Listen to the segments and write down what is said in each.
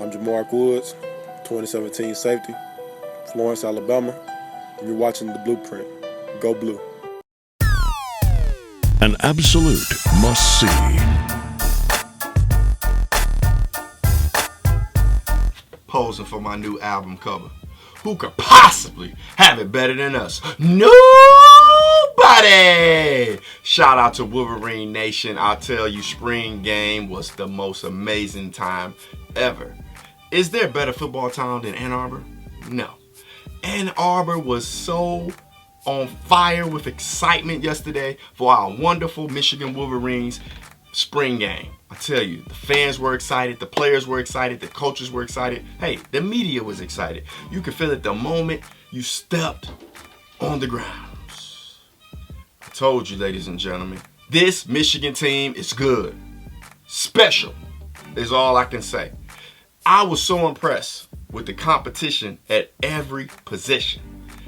I'm Jamark Woods, 2017 safety, Florence, Alabama, and you're watching The Blueprint. Go Blue. An absolute must-see. Posing for my new album cover. Who could possibly have it better than us? Nobody! Shout out to Wolverine Nation. I'll tell you, spring game was the most amazing time ever. Is there a better football town than Ann Arbor? No. Ann Arbor was so on fire with excitement yesterday for our wonderful Michigan Wolverines spring game. I tell you, the fans were excited, the players were excited, the coaches were excited. Hey, the media was excited. You could feel it the moment you stepped on the grounds. I told you, ladies and gentlemen, this Michigan team is good. Special is all I can say. I was so impressed with the competition at every position.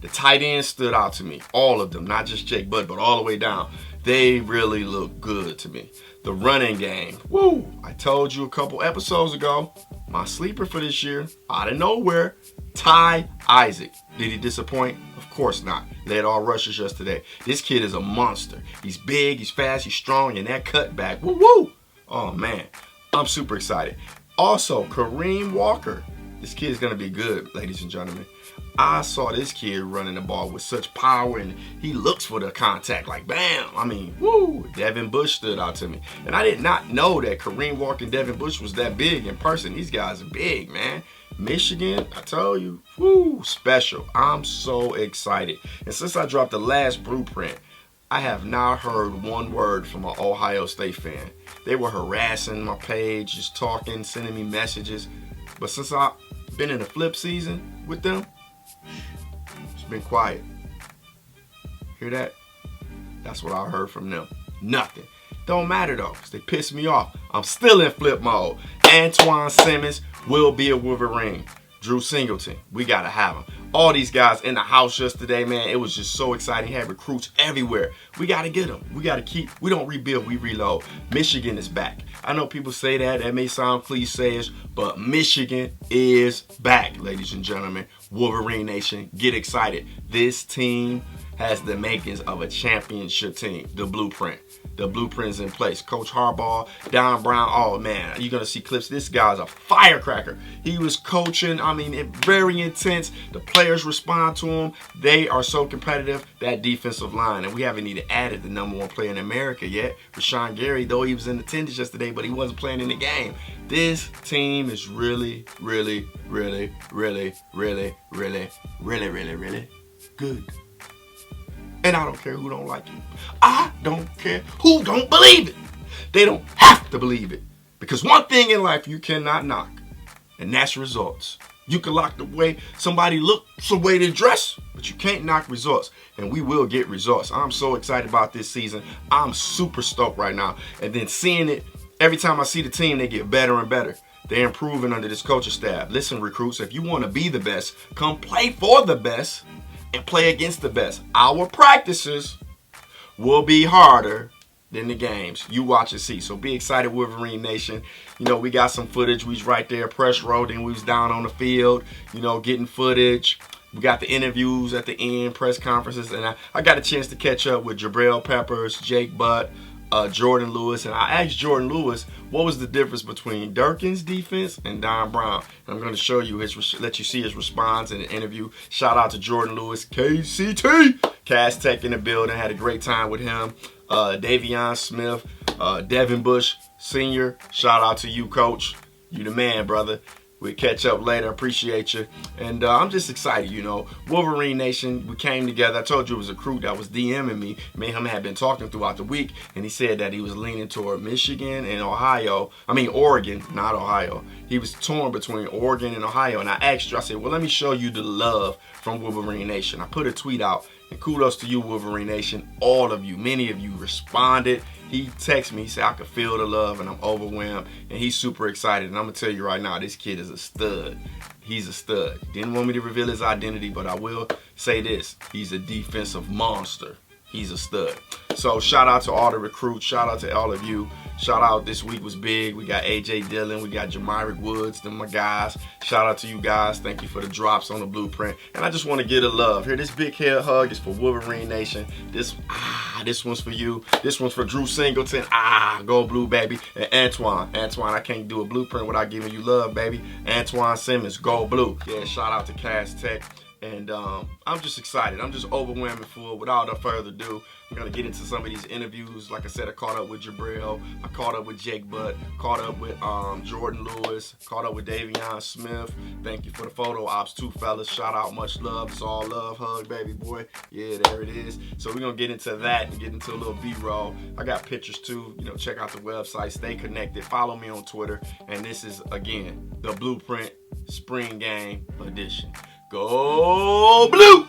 The tight ends stood out to me, all of them, not just Jake Butt, but all the way down. They really look good to me. The running game, woo! I told you a couple episodes ago, my sleeper for this year, out of nowhere, Ty Isaac. Did he disappoint? Of course not. Led all rushers yesterday. This kid is a monster. He's big, he's fast, he's strong, and that cutback, woo woo! Oh man, I'm super excited. Also, Kareem Walker. This kid's gonna be good, ladies and gentlemen. I saw this kid running the ball with such power, and he looks for the contact like bam. I mean, woo! Devin Bush stood out to me. And I did not know that Kareem Walker and Devin Bush was that big in person. These guys are big, man. Michigan, I told you, woo, special. I'm so excited. And since I dropped the last blueprint, I have not heard one word from an Ohio State fan. They were harassing my page, just talking, sending me messages. But since I've been in the flip season with them, it's been quiet. Hear that? That's what I heard from them. Nothing. Don't matter though, because they pissed me off. I'm still in flip mode. Antwan Simmons will be a Wolverine. Drew Singleton, we got to have him. All these guys in the house yesterday, man, it was just so exciting. Had recruits everywhere. We got to get them. We got to keep, we don't rebuild, we reload. Michigan is back. I know people say that may sound cliche-ish, but Michigan is back, ladies and gentlemen. Wolverine Nation, get excited. This team has the makings of a championship team, the blueprint. The blueprint's in place. Coach Harbaugh, Don Brown, oh man, you're going to see clips. This guy's a firecracker. He was coaching, very intense. The players respond to him. They are so competitive, that defensive line. And we haven't even added the #1 player in America yet, Rashan Gary, though he was in attendance yesterday, but he wasn't playing in the game. This team is really, really, really, really, really, really, really, really, really good. And I don't care who don't like you. I don't care who don't believe it. They don't have to believe it. Because one thing in life you cannot knock, and that's results. You can lock the way somebody looks, the way they dress, but you can't knock results. And we will get results. I'm so excited about this season. I'm super stoked right now. And then seeing it, every time I see the team, they get better and better. They're improving under this coaching staff. Listen, recruits, if you want to be the best, come play for the best and play against the best. Our practices will be harder than the games. You watch and see. So be excited, Wolverine Nation. You know, we got some footage. We was right there, press row, then we was down on the field, you know, getting footage. We got the interviews at the end, press conferences, and I got a chance to catch up with Jabril Peppers, Jake Butt, Jordan Lewis, and I asked Jordan Lewis what was the difference between Durkin's defense and Don Brown. And I'm going to show you let you see his response in the interview. Shout out to Jordan Lewis, KCT, Cass Tech in the building. Had a great time with him. Davion Smith, Devin Bush Sr. Shout out to you, Coach. You the man, brother. We'll catch up later. Appreciate you. And I'm just excited, you know. Wolverine Nation, we came together. I told you it was a crew that was DMing me. Me and him had been talking throughout the week, and he said that he was leaning toward Michigan and Oregon, not Ohio. He was torn between Oregon and Ohio. And I asked you, I said, well, let me show you the love from Wolverine Nation. I put a tweet out, and kudos to you, Wolverine Nation. All of you, many of you responded. He texted me, he said, I could feel the love and I'm overwhelmed. And he's super excited. And I'm going to tell you right now, this kid is a stud. He's a stud. Didn't want me to reveal his identity, but I will say this. He's a defensive monster. He's a stud. So shout out to all the recruits. Shout out to all of you. Shout out, this week was big. We got AJ Dillon. We got Jamyrick Woods. Them my guys. Shout out to you guys. Thank you for the drops on the blueprint. And I just want to get a love. Here, this big head hug is for Wolverine Nation. This one's for you. This one's for Drew Singleton. Go blue, baby. And Antwan, I can't do a blueprint without giving you love, baby. Antwan Simmons, go blue. Yeah, shout out to Cass Tech. And I'm just excited. I'm just overwhelming full. Without no further ado, I'm going to get into some of these interviews. Like I said, I caught up with Jabril. I caught up with Jake Butt. Caught up with Jordan Lewis. Caught up with Devin Smith. Thank you for the photo ops too, fellas. Shout out, much love. It's all love. Hug, baby boy. Yeah, there it is. So we're going to get into that and get into a little B-roll. I got pictures too. Check out the website. Stay connected. Follow me on Twitter. And this is, again, the Blueprint Spring Game Edition. Go blue!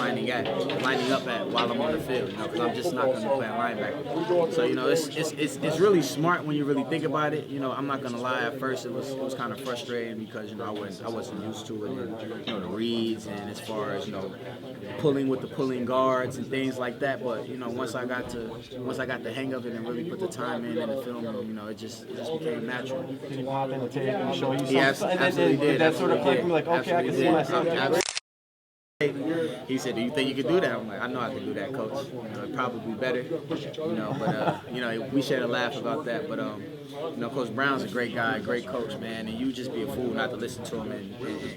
I'm lining up at while I'm on the field, you know, because I'm just not going to be playing linebacker. So, you know, it's really smart when you really think about it. You know, I'm not going to lie, at first it was kind of frustrating because, you know, I wasn't used to it, and, you know, the reads and as far as, you know, pulling with the pulling guards and things like that. But, you know, once I got the hang of it and really put the time in the film, you know, it just became natural. Did he hop in the tape and show you He absolutely did. Did that sort of click me like, okay, I can see myself? He said, "Do you think you could do that?" I'm like, "I know I can do that, coach. You know, it'd probably be better, you know." But you know, we shared a laugh about that. But you know, Coach Brown's a great guy, great coach, man, and you just be a fool not to listen to him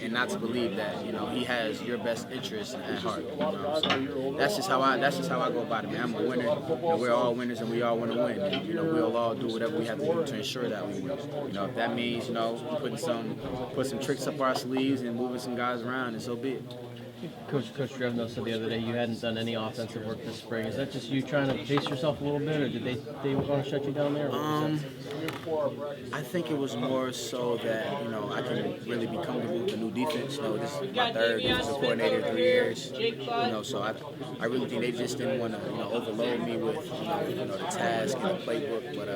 and not to believe that, you know, he has your best interest at heart. You know? So that's just how I go about it, man. I'm a winner. You know, we're all winners, and we all want to win. And, you know, we'll all do whatever we have to do to ensure that we win. You know, if that means, you know, put some tricks up our sleeves and moving some guys around, and so be it. Coach Drevno said the other day you hadn't done any offensive work this spring. Is that just you trying to pace yourself a little bit, or did they want to shut you down there? I think it was more so that, you know, I can really be comfortable with the new defense. You know, this is my third defensive coordinator in 3 years. You know, so I really think they just didn't want to, you know, overload me with, you know, the task and the playbook. But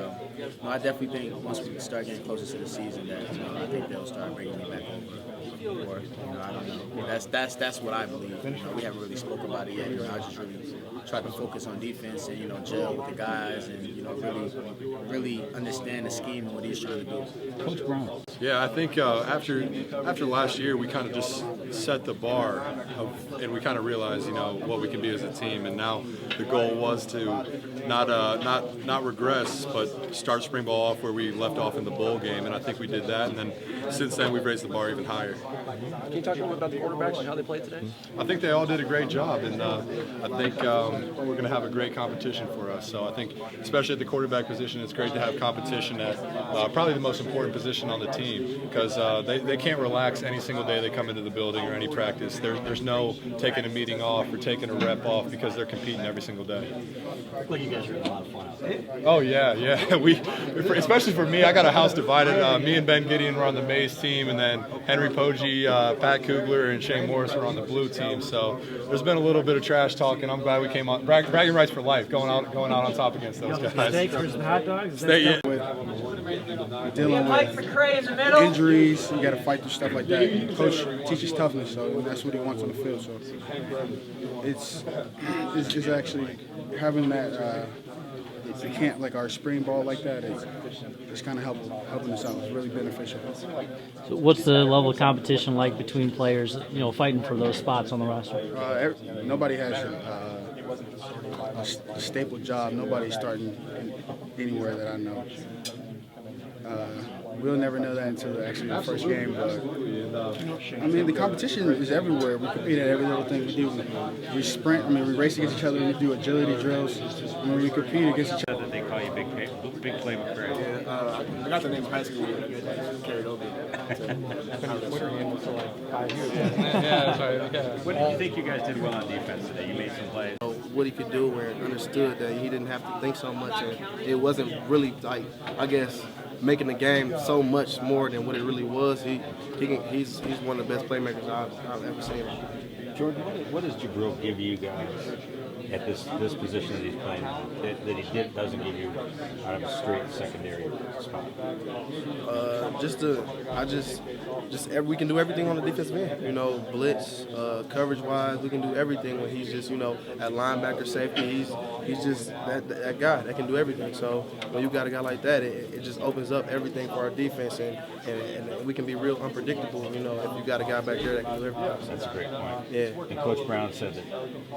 no, I definitely think once we start getting closer to the season, that, you know, I think they'll start bringing me back over. Or, you know, I don't know. That's what I believe. You know, we haven't really spoken about it yet. You know, I just really tried to focus on defense and, you know, gel with the guys and, you know, really understand the scheme and what he's trying to do. Coach Brown. Yeah, I think after last year, we kind of just set the bar and we kind of realized, you know, what we can be as a team. And now the goal was to not regress, but start spring ball off where we left off in the bowl game. And I think we did that. And then since then, we've raised the bar even higher. Can you talk a little bit about the quarterbacks and how they played today? I think they all did a great job, and I think we're going to have a great competition for us. So I think, especially at the quarterback position, it's great to have competition at probably the most important position on the team, because they can't relax any single day they come into the building or any practice. There's no taking a meeting off or taking a rep off, because they're competing every single day. Look, you guys are having a lot of fun out there. Oh yeah. We especially for me, I got a house divided. Me and Ben Gideon were on the maize team, and then Henry Poggi, Pat Kugler, and Shane Morris were on the blue team. So there's been a little bit of trash talking. I'm glad we came on. Bragging rights for life, going out on top against those guys. Steaks versus hot dogs? Steak, Dealing with injuries, you got to fight through stuff like that. Coach teaches toughness, so that's what he wants on the field. So it's actually having that. It can't, like our spring ball like that, it's kind of helping us out. It's really beneficial. So what's the level of competition like between players, you know, fighting for those spots on the roster? Nobody has a staple job. Nobody's starting anywhere that I know. We'll never know that until actually the first game. But I mean, the competition is everywhere. We compete at every little thing we do. We sprint. I mean, we race against each other. We do agility drills. I mean, we compete against each other. They call you Big Play McCray. Yeah, I got the name in high school. Carried over. What did you think you guys did well on defense today? You made some plays. What he could do, and understood that he didn't have to think so much, and it wasn't really, like, I guess, making the game so much more than what it really was. He's one of the best playmakers I've ever seen. Jordan, what does Jabril give you guys at this position that he's playing that he doesn't give you out of a straight secondary spot? We can do everything on the defensive end. You know, blitz, coverage-wise, we can do everything when he's just, you know, at linebacker, safety. He's just that guy that can do everything. So when you got a guy like that, it just opens up everything for our defense, and we can be real unpredictable. You know, if you got a guy back there that can do everything. That's a great point. Yeah. And Coach Brown said that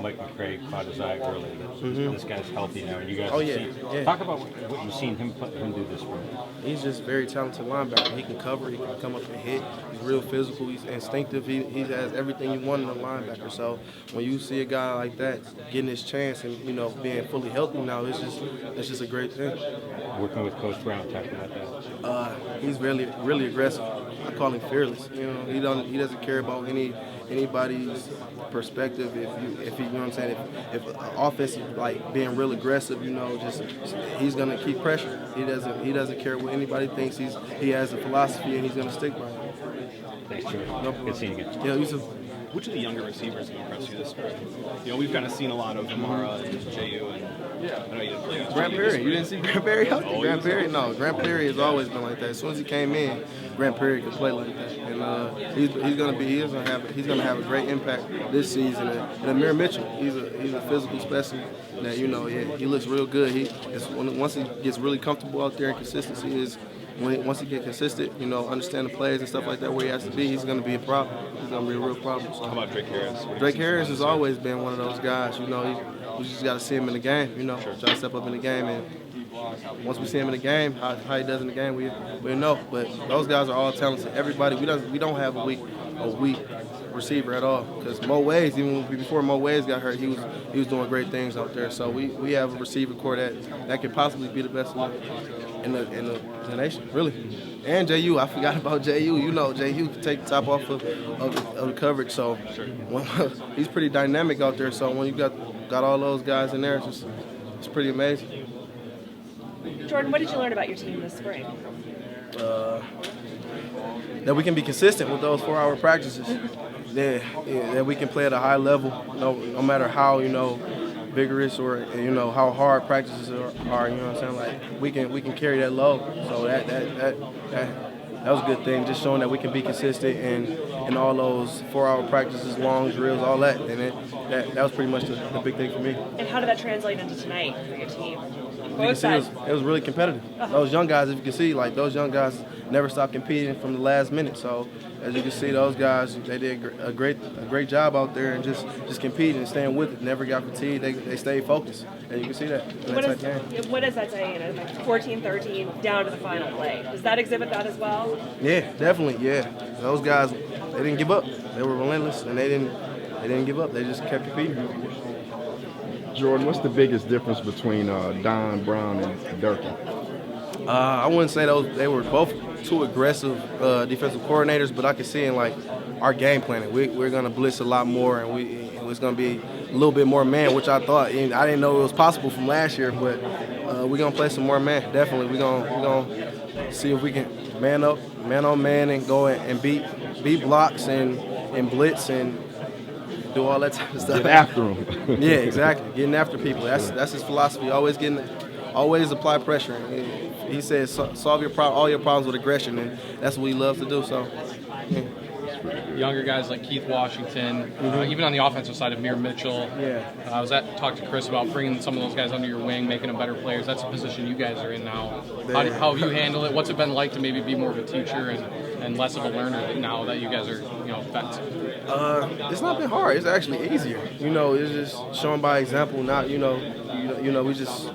Mike McCray caught his eye early. That this guy's healthy now, and you guys yeah. Talk about what you've seen him do this spring. He's just very talented linebacker. He can cover. He can come up and hit. He's real physical. He's instinctive. He has everything you want in a linebacker. So when you see a guy like that getting his chance and, you know, being fully healthy now, it's just a great thing. Working with Coach Brown, talk about that. He's really aggressive. I call him fearless. You know, he doesn't care about anybody's perspective. If he, you know what I'm saying, if offense is like being real aggressive, you know, he's gonna keep pressure. He doesn't care what anybody thinks. He has a philosophy and he's gonna stick by it. Thanks, Jordan. Good seeing you again. Yeah, you too. which of the younger receivers have impressed you this spring? You know, we've kind of seen a lot of Amara and Ju, and I know you didn't play. Grant Perry, you didn't see Grant Perry out there? Grant Perry, no. Grant Perry has always been like that. As soon as he came in, Grant Perry could play like that, and he's gonna have a great impact this season. And Amir Mitchell, he's a physical specimen that he looks real good. Once he gets really comfortable out there, and consistency is. Once he get consistent, understand the plays and stuff like that where he has to be, he's going to be a problem. He's going to be a real problem. So. How about Drake Harris? Drake Harris has always been one of those guys. We just got to see him in the game. Try to step up in the game, and once we see him in the game, how he does in the game, we know. But those guys are all talented. Everybody, we don't have a weak receiver at all. Because Mo Ways, even before Mo Ways got hurt, he was doing great things out there. So we have a receiver core that could possibly be the best in the nation, really. And JU, I forgot about JU. JU can take the top off of the coverage. So he's pretty dynamic out there. So when you got all those guys in there, it's pretty amazing. Jordan, what did you learn about your team this spring? That we can be consistent with those 4-hour practices. That we can play at a high level, no matter how vigorous or how hard practices are. You know what I'm saying? Like we can carry that load. So that was a good thing. Just showing that we can be consistent in all those 4-hour practices, long drills, all that. And that was pretty much the big thing for me. And how did that translate into tonight for your team? Both sides. It was really competitive. Those young guys, if you can see, those young guys never stopped competing from the last minute. So as you can see, those guys, they did a great job out there and just competing and staying with it. Never got fatigued. They stayed focused. And you can see that. What does that say? 14-13 down to the final play. Does that exhibit that as well? Yeah, definitely. Yeah, those guys, they didn't give up. They were relentless, and they didn't give up. They just kept competing. Jordan, what's the biggest difference between Don Brown and Durkin? I wouldn't say they were both too aggressive defensive coordinators, but I could see in our game planning, we're going to blitz a lot more, and it's going to be a little bit more man, which I thought. I didn't know it was possible from last year, but we're going to play some more man. Definitely, we're going to see if we can man up, man on man, and go and beat blocks and blitz and do all that type of stuff. Get after them. Yeah, exactly. Getting after people. That's his philosophy. Always apply pressure. He says solve all your problems with aggression, and that's what he loves to do. So, yeah. Younger guys like Keith Washington, even on the offensive side, Amir Mitchell. Yeah. I was talked to Chris about bringing some of those guys under your wing, making them better players. That's a position you guys are in now. How have you handled it? What's it been like to maybe be more of a teacher and less of a learner now that you guys are vets? It's not been hard. It's actually easier. It's just showing by example. Not we just